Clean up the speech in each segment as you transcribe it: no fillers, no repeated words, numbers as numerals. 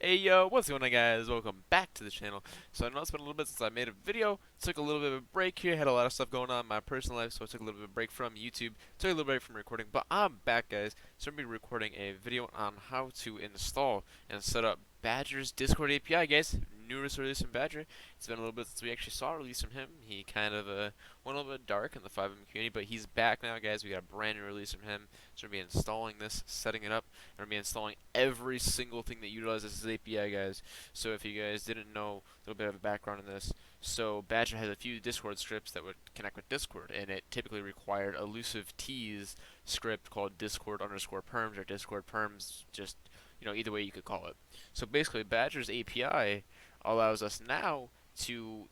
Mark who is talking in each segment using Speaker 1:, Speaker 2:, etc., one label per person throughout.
Speaker 1: Hey yo, what's going on guys? Welcome back to the channel. So I know it's been a little bit since I made a video. Took a little bit of a break here, had a lot of stuff going on in my personal life, so I took a little bit of a break from YouTube. Took a little break from recording, but I'm back guys. So I'm going to be recording a video on how to install and set up Badger's Discord API guys. Newest release from Badger. It's been a little bit since we actually saw a release from him. He kind of went a little bit dark in the FiveM community, but he's back now guys. We got a brand new release from him. So we're going to be installing this, setting it up. I'm going to be installing every single thing that utilizes this API, guys. So if you guys didn't know, a little bit of a background on this. So Badger has a few Discord scripts that would connect with Discord, and it typically required elusive T's script called Discord underscore perms or Discord perms, just either way you could call it. So basically, Badger's API allows us now to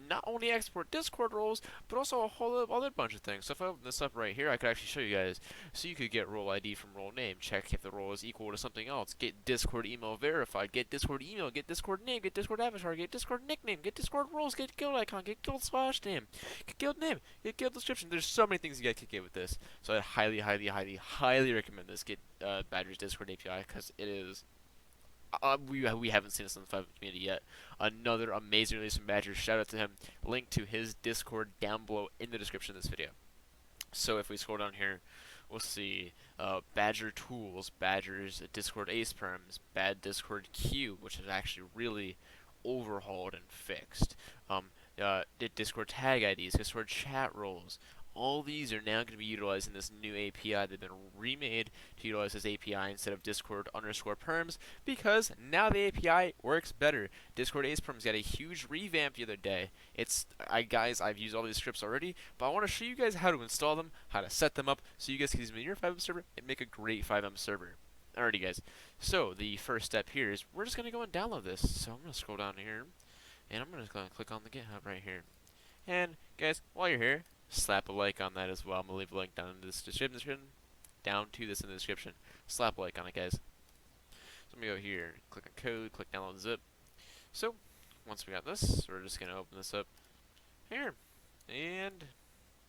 Speaker 1: not only export Discord roles, but also a whole other bunch of things. So if I open this up right here, I could actually show you guys. So you could get role ID from role name, check if the role is equal to something else, get Discord email verified, get Discord email, get Discord name, get Discord avatar, get Discord nickname, get Discord roles, get guild icon, get guild slash name, get guild name, get guild description. There's so many things you guys could get with this. So I highly, highly, highly, highly recommend this. Get Badger's Discord API because it is we haven't seen this in the FiveM community yet. Another amazing release from Badger. Shout out to him. Link to his Discord down below in the description of this video. So if we scroll down here, we'll see Badger Tools, Badger's Discord Ace Perms, Bad Discord Queue, which is actually really overhauled and fixed. Discord Tag IDs, Discord chat roles. All these are now going to be utilizing this new API. They've been remade to utilize this API instead of Discord underscore perms because now the API works better. Discord Ace Perms got a huge revamp the other day. Guys, I've used all these scripts already, but I want to show you guys how to install them, how to set them up, so you guys can use them in your FiveM server and make a great FiveM server. Alrighty, guys. So the first step here is we're just going to go and download this. So I'm going to scroll down here, and I'm just going to click on the GitHub right here. And guys, while you're here, slap a like on that as well. I'm gonna leave a link down in this description. Down to this in the description. Slap a like on it, guys. So I'm gonna go here, click on code, click download zip. So once we got this, we're just gonna open this up here, and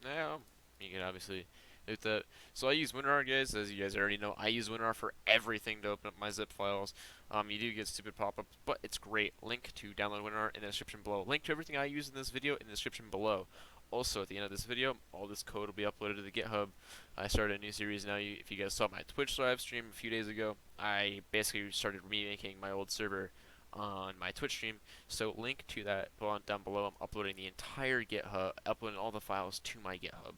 Speaker 1: now you can obviously do that. So I use WinRAR, guys. As you guys already know, I use WinRAR for everything to open up my zip files. You do get stupid pop-ups, but it's great. Link to download WinRAR in the description below. Link to everything I use in this video in the description below. Also, at the end of this video, all this code will be uploaded to the GitHub. I started a new series now. If you guys saw my Twitch live stream a few days ago, I basically started remaking my old server on my Twitch stream. So link to that down below. I'm uploading the entire GitHub, uploading all the files to my GitHub.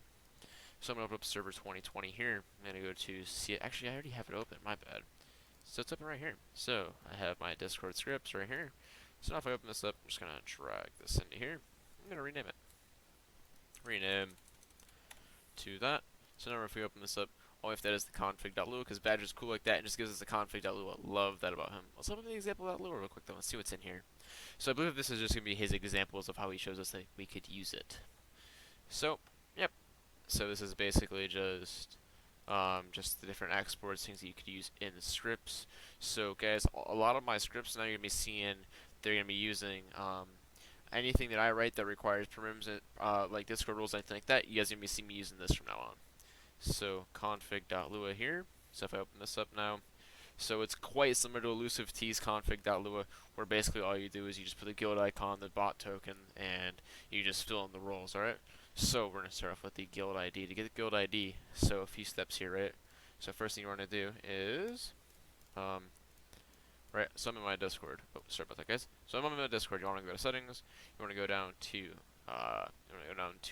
Speaker 1: So I'm going to open up server 2020 here. I'm going to go to see it. Actually, I already have it open. My bad. So it's open right here. So I have my Discord scripts right here. So now if I open this up, I'm just going to drag this into here. I'm going to rename it. Rename to that. So now if we open this up, all we have to add is the config.lua because Badger's cool like that and just gives us the config.lua. Love that about him. Let's open the example.lua real quick though. Let's see what's in here. So I believe this is just going to be his examples of how he shows us that we could use it. So, yep. So this is basically just the different exports, things that you could use in the scripts. So guys, a lot of my scripts now you're going to be seeing, they're going to be using anything that I write that requires perms, like Discord rules, anything like that, you guys are going to be seeing me using this from now on. So config.lua here. So if I open this up now, so it's quite similar to elusive t's config.lua, where basically all you do is you just put the guild icon, the bot token, and you just fill in the roles, alright? So we're going to start off with the guild ID. To get the guild ID, so a few steps here, right? So first thing you want to do is, right, so I'm in my Discord. Oh, sorry about that, guys. So I'm in my Discord. You want to go to settings. You want to go down to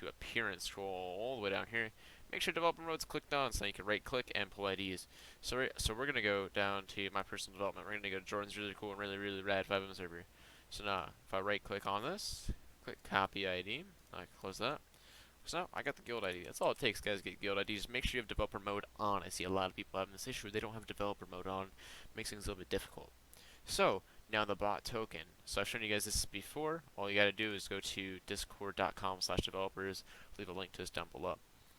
Speaker 1: appearance. Scroll all the way down here. Make sure developer mode's clicked on, so you can right-click and pull IDs. So we're gonna go down to my personal development. We're gonna go to Jordan's really cool and really really rad FiveM server. So now, if I right-click on this, click copy ID, I can close that. So now I got the guild ID. That's all it takes, guys. Get guild ID. Just make sure you have developer mode on. I see a lot of people having this issue. They don't have developer mode on. Makes things a little bit difficult. So now the bot token. So I've shown you guys this before. All you gotta do is go to discord.com/developers. Leave a link to this down below.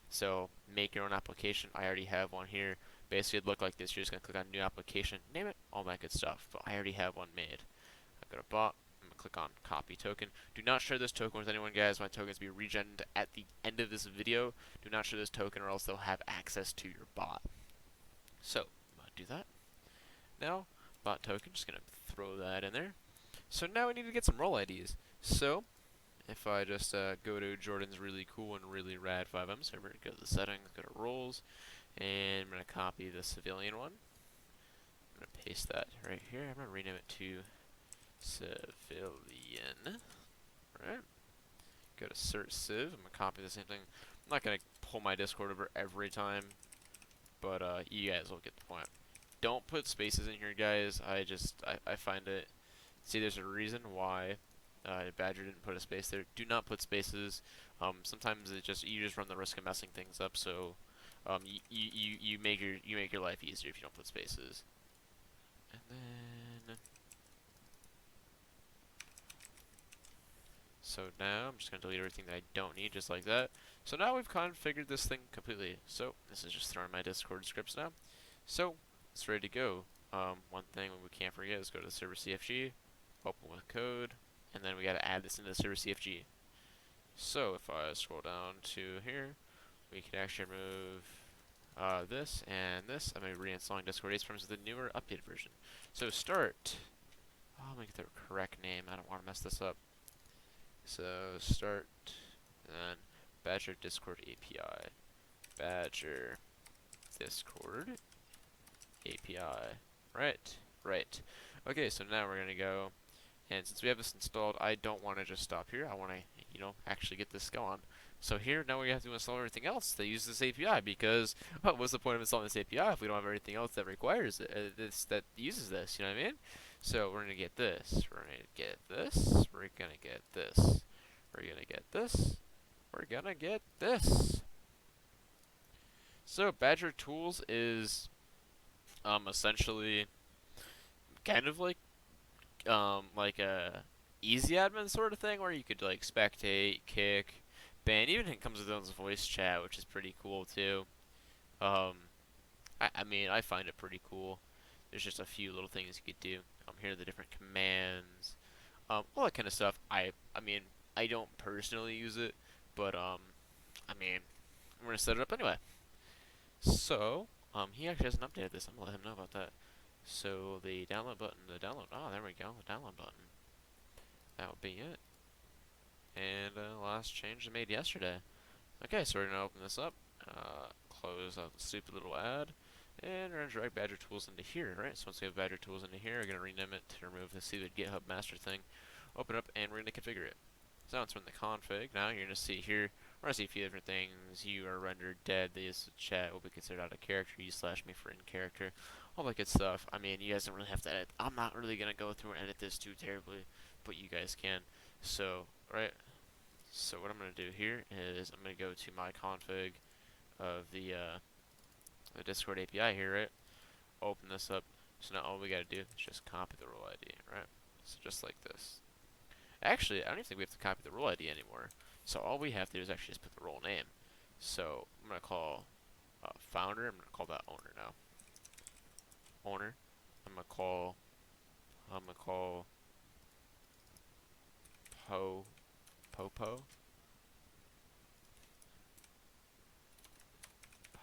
Speaker 1: So make your own application. I already have one here. Basically, it'd look like this. You're just gonna click on new application, name it, all that good stuff. But I already have one made. I go to bot. I'm gonna click on copy token. Do not share this token with anyone, guys. My token is be regened at the end of this video. Do not share this token, or else they'll have access to your bot. So I'm gonna do that. Now bot token. Just gonna throw that in there. So now we need to get some role IDs. So if I just go to Jordan's really cool and really rad 5M server, go to the settings, go to roles, and I'm going to copy the civilian one. I'm going to paste that right here. I'm going to rename it to civilian. Right. Go to search civ. I'm going to copy the same thing. I'm not going to pull my Discord over every time, but you guys will get the point. Don't put spaces in here, guys. I find it. See, there's a reason why Badger didn't put a space there. Do not put spaces. Sometimes you just run the risk of messing things up. So you make your life easier if you don't put spaces. And then so now I'm just gonna delete everything that I don't need, just like that. So now we've configured this thing completely. So this is just throwing my Discord scripts now. So it's ready to go. One thing we can't forget is go to the server CFG, open with code, and then we got to add this into the server CFG. So if I scroll down to here, we can actually remove this and this. I'm going to be reinstalling Discord AcePrimes with the newer updated version. So start. Oh, I'm going to get the correct name. I don't want to mess this up. So start, and then Badger Discord API. Badger Discord API. Right. Okay, so now we're going to go. And since we have this installed, I don't want to just stop here. I want to, actually get this going. So here, now we have to install everything else that uses this API, because what's the point of installing this API if we don't have everything else that requires it, that uses this, you know what I mean? So we're going to get this, we're going to get this, we're going to get this, we're going to get this, we're going to get this. So Badger Tools is essentially kind of like a easy admin sort of thing, where you could like spectate, kick, ban. Even it comes with its own voice chat, which is pretty cool too. I mean, I find it pretty cool. There's just a few little things you could do. Here are the different commands, all that kind of stuff. I mean, I don't personally use it, but I mean, we're gonna set it up anyway. So he actually hasn't updated this. I'm gonna let him know about that. So the download button, oh, there we go, the download button. That would be it. And last change I made yesterday. Okay, so we're gonna open this up, close out the stupid little ad, and we're gonna drag Badger Tools into here, right? So once we have Badger Tools into here, we're gonna rename it to remove the see the GitHub master thing. Open up, and we're gonna configure it. So once we're in the config, now you're gonna see here, we're gonna see a few different things. You are rendered dead. This chat will be considered out of character. U/me for in character. All that good stuff. I mean, you guys don't really have to edit. I'm not really gonna go through and edit this too terribly, but you guys can. So, right. So what I'm gonna do here is I'm gonna go to my config of the Discord API here, right? Open this up. So now all we gotta do is just copy the role ID, right? So just like this. Actually, I don't even think we have to copy the role ID anymore. So all we have to do is actually just put the role name. So I'm gonna call founder. I'm gonna call that owner now. Owner. I'm gonna call Popo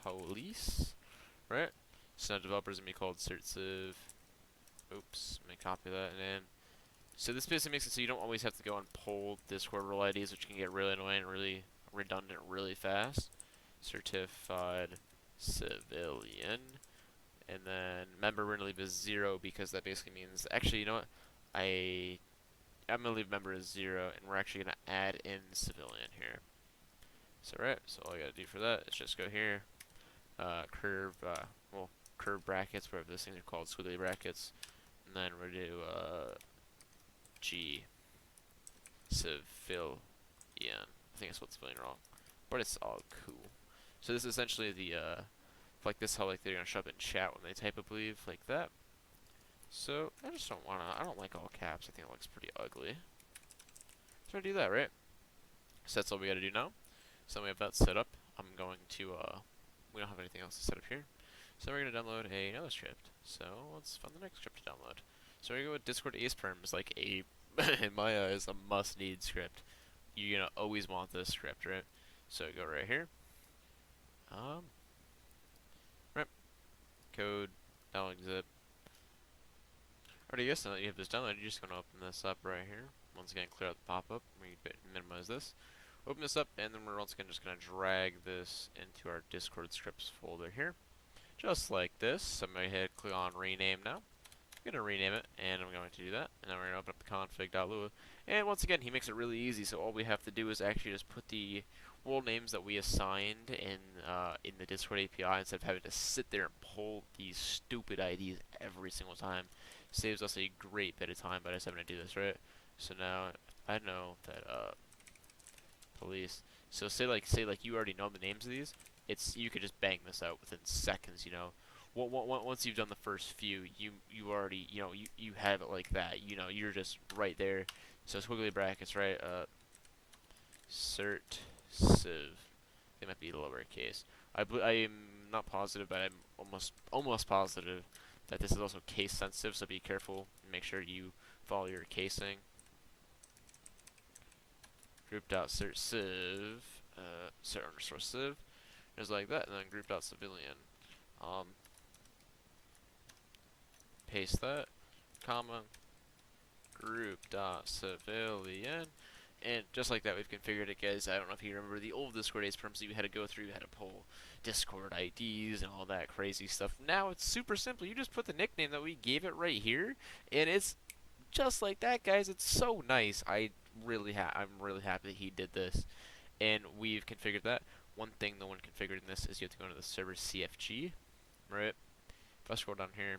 Speaker 1: police, right? So now developers gonna be called certsiv. Oops, let me copy that and then. So this basically makes it so you don't always have to go and pull Discord role IDs, which can get really annoying and really redundant really fast. Certified civilian. And then member we're gonna leave as 0 because that basically means, actually, you know what? I'm gonna leave member as 0, and we're actually gonna add in civilian here. So right, so all I gotta do for that is just go here, curve brackets, whatever those things are called, squiggly brackets, and then we're gonna do G civilian. I think I spelled civilian wrong, but it's all cool. So this is essentially the like this, how like they're gonna show up in chat when they type, I believe, like that. So I just don't wanna. I don't like all caps. I think it looks pretty ugly. So I do that, right? So that's all we gotta do now. So we have that set up. I'm going to we don't have anything else to set up here. So we're gonna download another script. So let's find the next script to download. So we're gonna go with Discord AcePrimes, like a in my eyes a must-need script. You're gonna always want this script, right? So go right here. Right. Code, download zip. Alright, guys, so now that you have this downloaded, you're just going to open this up right here. Once again, clear out the pop-up. We minimize this. Open this up, and then we're once again just going to drag this into our Discord scripts folder here. Just like this. So I'm going to hit click on rename now. I'm going to rename it, and I'm going to do that. And then we're going to open up the config.lua. And once again, he makes it really easy, so all we have to do is actually just put the world names that we assigned in the Discord API instead of having to sit there and pull these stupid IDs every single time. Saves us a great bit of time by just having to do this, right? So now I know that police. So say like you already know the names of these. You could just bang this out within seconds, you know. Once you've done the first few, you already you have it like that. You know, you're just right there. So squiggly brackets, right? Cert civ. They might be lowercase. I'm not positive, but I'm almost positive that this is also case sensitive. So be careful. Make sure you follow your casing. Group.cert civ. Cert underscore civ. Just like that, and then group.civilian. Paste that, comma, group.civilian, and just like that we've configured it, guys. I don't know if you remember the old Discord ASPerms that you had to go through, you had to pull Discord IDs and all that crazy stuff. Now it's super simple. You just put the nickname that we gave it right here, and it's just like that, guys. It's so nice. I'm really happy that he did this, and we've configured that. One thing no one configured in this is you have to go into the server CFG, right? If I scroll down here,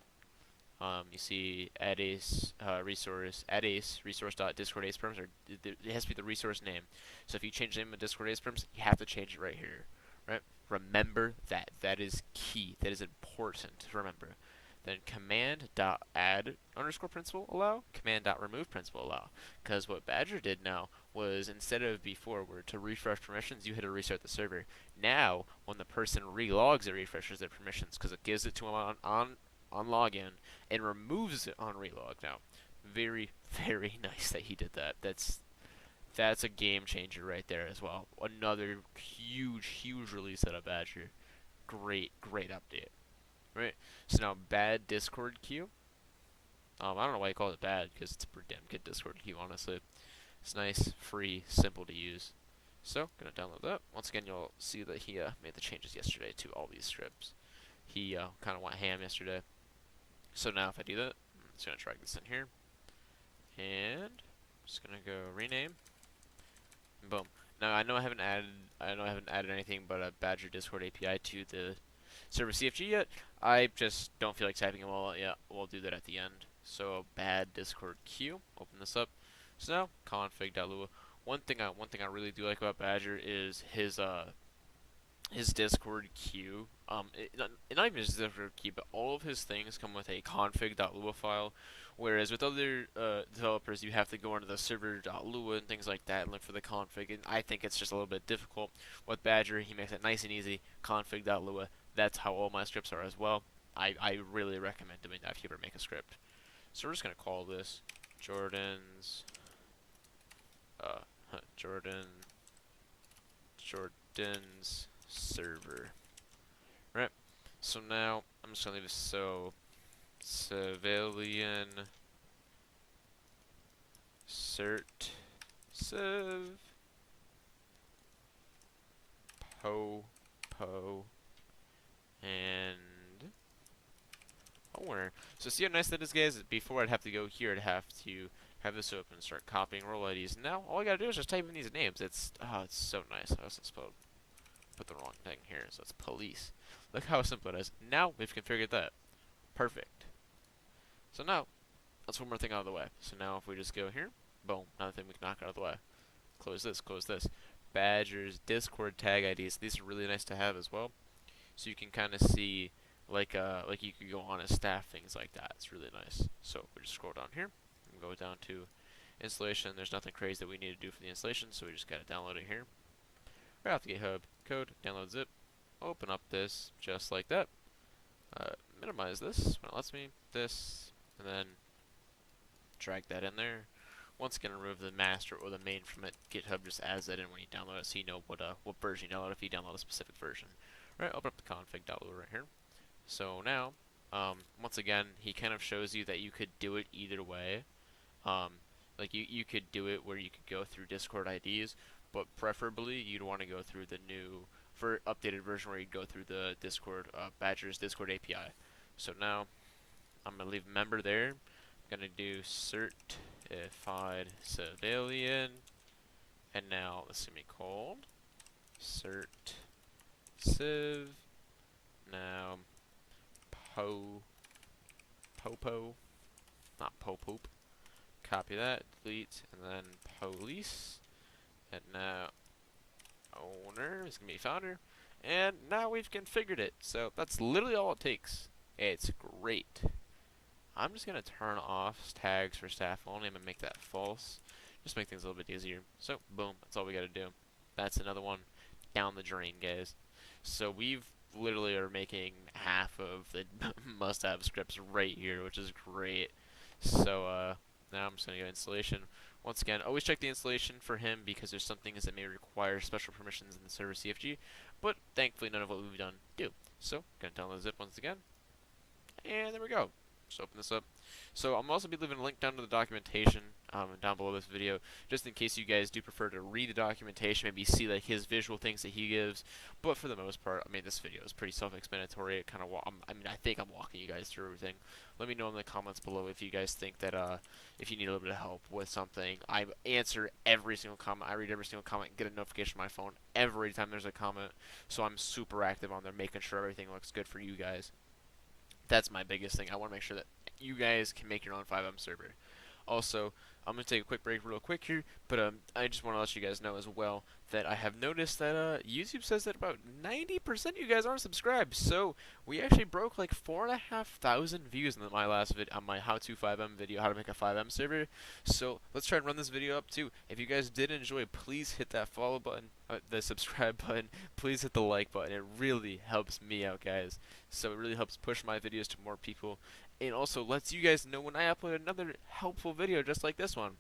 Speaker 1: you see add ace resource.discord ASPerms, or it has to be the resource name. So if you change the name of Discord ASPerms, you have to change it right here, right? Remember that. That is key. That is important to remember. Then command.add underscore principal allow, command.remove principal allow. Because what Badger did now was, instead of before where to refresh permissions, you had to restart the server. Now, when the person relogs, it refreshes their permissions because it gives it to them on login and removes it on relog. Now, very, very nice that he did that. That's a game changer right there as well. Another huge release out of Badger. Great update. Right, so now bad Discord queue. I don't know why you call it bad, because it's a pretty damn good Discord queue, honestly. It's nice, free, simple to use. So, gonna download that. Once again, you'll see that he made the changes yesterday to all these scripts. He kind of went ham yesterday. So now if I do that, I'm just gonna drag this in here, and I'm just gonna go rename. And boom. Now I know I haven't added anything but a Badger Discord API to the server CFG yet. I just don't feel like typing them all out yet. We'll do that at the end. So bad Discord queue. Open this up. So now config.lua. One thing I really do like about Badger is his Discord queue. Not even his Discord queue, but all of his things come with a config.lua file. Whereas with other developers, you have to go into the server.lua and things like that and look for the config. And I think it's just a little bit difficult. With Badger, he makes it nice and easy. Config.lua. That's how all my scripts are as well. I really recommend doing that if you ever make a script. So we're just gonna call this Jordan's server. Right. So now I'm just gonna leave this so civilian cert civ po and owner. So see how nice that is, guys? Before I'd have to go here, I'd have to have this open and start copying role IDs. Now all I gotta do is just type in these names. It's so nice. I was supposed to put the wrong thing here, so it's police. Look how simple it is. Now we've configured that. Perfect. So now, that's one more thing out of the way. So now if we just go here, boom, another thing we can knock out of the way. Close this, close this. Badgers, Discord tag IDs. These are really nice to have as well. So you can kind of see, like you could go on as staff, things like that. It's really nice. So we just scroll down here and go down to installation. There's nothing crazy that we need to do for the installation, so we just gotta download it here. Right off the GitHub code, download zip, open up this just like that. Minimize this when it lets me, this, and then drag that in there. Once again, remove the master or the main from it. GitHub just adds that in when you download it, so you know what version you download if you download a specific version. Right, open up the config.lua right here. So now, Once again, he kind of shows you that you could do it either way. Um, like you could do it where you could go through Discord IDs, but preferably you'd want to go through the new for updated version where you go through the Discord Badger's Discord API. So now I'm gonna leave member there. I'm gonna do certified civilian, and now this is gonna be called cert civ. Now popo, not popoop. Copy that, delete, and then police. And now owner is going to be founder. And now we've configured it. So that's literally all it takes. It's great. I'm just going to turn off tags for staff only. I'm going to make that false. Just make things a little bit easier. So boom, that's all we got to do. That's another one down the drain, guys. So we've literally are making half of the must-have scripts right here, which is great. So now I'm just going to go installation. Once again, always check the installation for him because there's some things that may require special permissions in the server CFG, but thankfully none of what we've done do. So, going to download zip once again, and there we go. Just open this up. So I'm also be leaving a link down to the documentation down below this video, just in case you guys do prefer to read the documentation, maybe see like his visual things that he gives. But for the most part, I mean, this video is pretty self-explanatory. It kind of, I mean, I think I'm walking you guys through everything. Let me know in the comments below if you guys think that if you need a little bit of help with something. I answer every single comment. I read every single comment, get a notification on my phone every time there's a comment. So I'm super active on there, making sure everything looks good for you guys. That's my biggest thing. I want to make sure that you guys can make your own FiveM server. Also, I'm going to take a quick break real quick here, but I just want to let you guys know as well that I have noticed that YouTube says that about 90% of you guys aren't subscribed. So we actually broke like 4,500 views in my last video on my How-To-FiveM video, how to make a FiveM server. So let's try and run this video up too. If you guys did enjoy, please hit that follow button, the subscribe button. Please hit the like button. It really helps me out, guys. So it really helps push my videos to more people. It also lets you guys know when I upload another helpful video just like this one.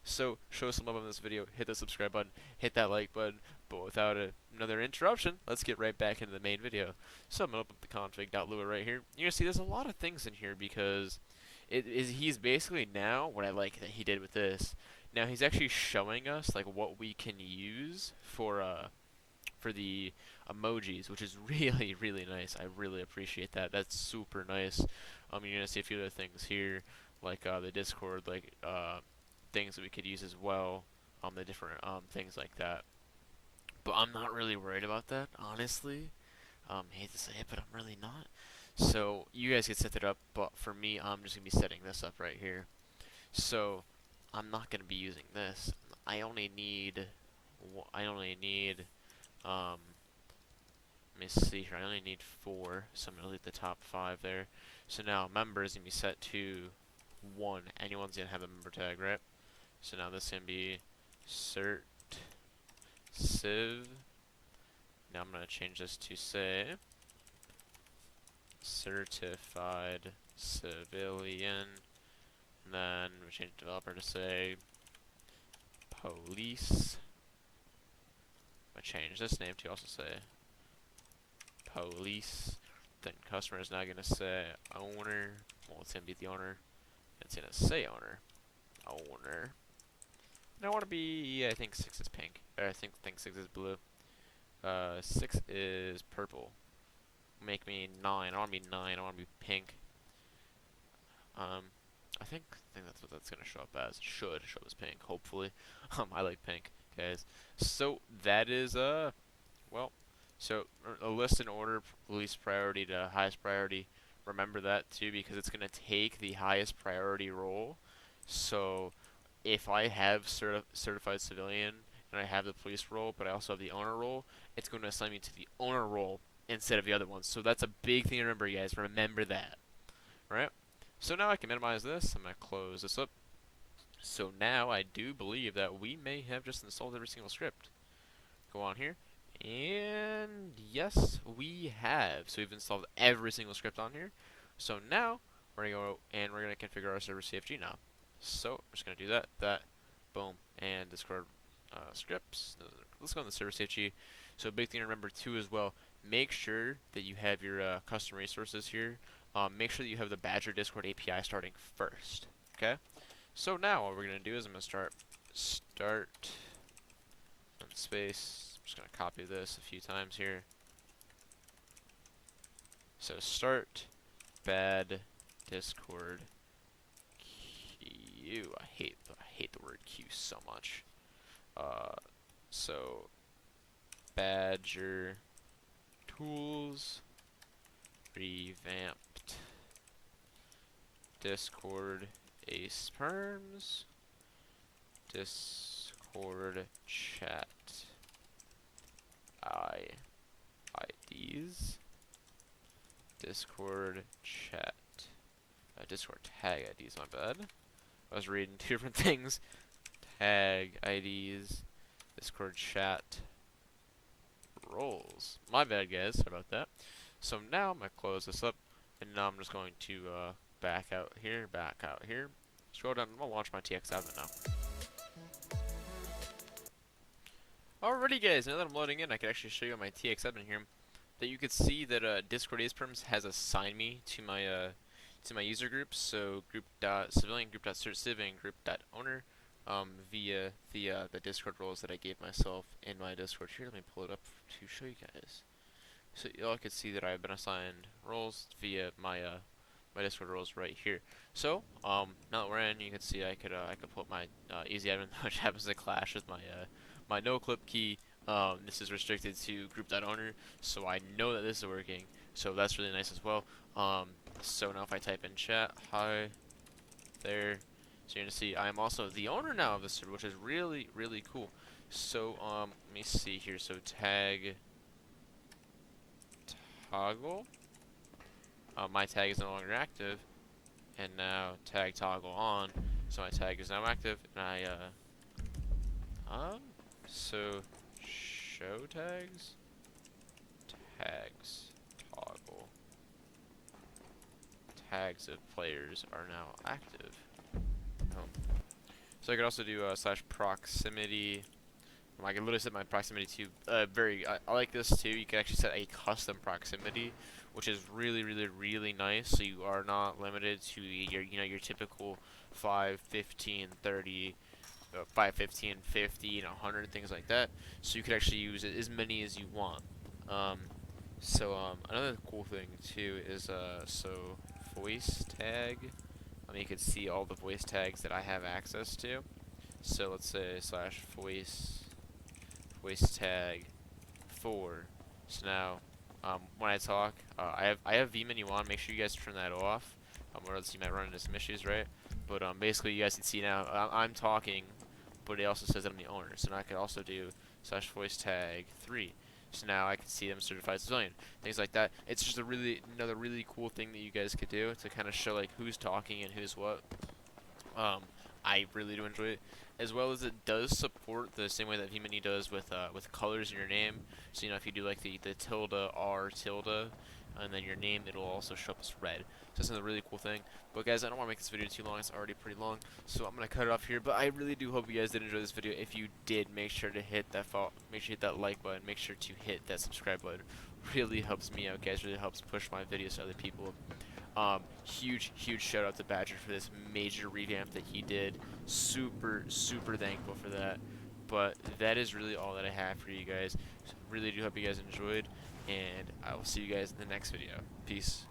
Speaker 1: So show some love on this video, hit the subscribe button, hit that like button, but without another interruption, let's get right back into the main video. So I'm going to open up the config.lua right here. You're going to see there's a lot of things in here because he's basically now, what I like that he did with this, now he's actually showing us like what we can use for the emojis, which is really, really nice. I really appreciate that. That's super nice. You're gonna see a few other things here, like the Discord, like things that we could use as well. The different things like that. But I'm not really worried about that, honestly. Hate to say it, but I'm really not. So you guys can set that up, but for me, I'm just gonna be setting this up right here. So I'm not gonna be using this. I only need. Let me see here. I only need 4, so I'm gonna leave the top 5 there. So now member is gonna be set to 1. Anyone's gonna have a member tag, right? So now this is gonna be cert civ. Now I'm gonna change this to say certified civilian. And then we change developer to say police. I change this name to also say police. Then customer is now going to say owner. Well, it's going to be the owner. It's going to say owner. Owner. And I want to be, I think 6 is pink. Or I think 6 is blue. 6 is purple. Make me 9. I want to be 9. I want to be pink. I think that's what that's going to show up as. It should show up as pink, hopefully. I like pink, guys. So that is, well, so a list in order, least priority to highest priority. Remember that too, because it's going to take the highest priority role. So if I have certified civilian and I have the police role, but I also have the owner role, it's going to assign me to the owner role instead of the other ones. So that's a big thing to remember, guys. Remember that. Right? So now I can minimize this. I'm going to close this up. So now I do believe that we may have just installed every single script. Go on here. And yes, we have. So we've installed every single script on here. So now we're going to go and we're going to configure our server CFG now. So I'm just going to do that, boom, and Discord scripts. Let's go on the server CFG. So big thing to remember too as well, make sure that you have your custom resources here make sure that you have the Badger Discord API starting first. Okay. So now what we're gonna do is I'm gonna start and space. I'm just gonna copy this a few times here. So start bad Discord queue. I hate the word queue so much. So Badger tools revamped Discord ace perms Discord chat IDs Discord chat Discord tag IDs, my bad. I was reading two different things. Tag IDs Discord chat roles. My bad, guys. Sorry about that. So now I'm going to close this up, and now I'm just going to back out here. Scroll down. I'm going to launch my TX7 now. Alrighty, guys. Now that I'm loading in, I can actually show you on my TX7 here that you could see that Discord AcePerms has assigned me to my user groups. So group.civilian, group.certciv, and group.owner. Via the Discord roles that I gave myself in my Discord. Here, let me pull it up to show you guys. So y'all can see that I've been assigned roles via my my Discord roles right here. So now that we're in, you can see I could pull up my easy admin, which happens to clash with my my no clip key. This is restricted to group.owner, so I know that this is working. So that's really nice as well. So now if I type in chat, hi there. So you're gonna see I am also the owner now of the server, which is really, really cool. So let me see here. So tag toggle. My tag is no longer active, and now tag toggle on. So my tag is now active, and so show tags toggle tags of players are now active. So I could also do slash proximity. I can literally set my proximity to I like this too. You can actually set a custom proximity, which is really, really, really nice. So you are not limited to your typical 5, 15, 30, 5, 15, 50, 100 things like that. So you can actually use it as many as you want. Another cool thing too is so voice tag. You can see all the voice tags that I have access to. So let's say slash voice tag 4. So now when I talk, I have V menu on. Make sure you guys turn that off, or else you might run into some issues, right? But basically you guys can see now I'm talking, but it also says that I'm the owner. So now I can also do slash voice tag 3. So now I can see them certified civilian, things like that. It's just another really cool thing that you guys could do to kind of show like who's talking and who's what. I really do enjoy it, as well as it does support the same way that VMini does with colors in your name. So if you do like the tilde R tilde, and then your name, it'll also show up as red. So that's another really cool thing. But guys, I don't want to make this video too long. It's already pretty long, so I'm gonna cut it off here. But I really do hope you guys did enjoy this video. If you did, make sure to hit that like button. Make sure to hit that subscribe button. Really helps me out, guys. Really helps push my videos to other people. Huge shout out to Badger for this major revamp that he did. Super thankful for that. But that is really all that I have for you guys. So really do hope you guys enjoyed, and I will see you guys in the next video. Peace.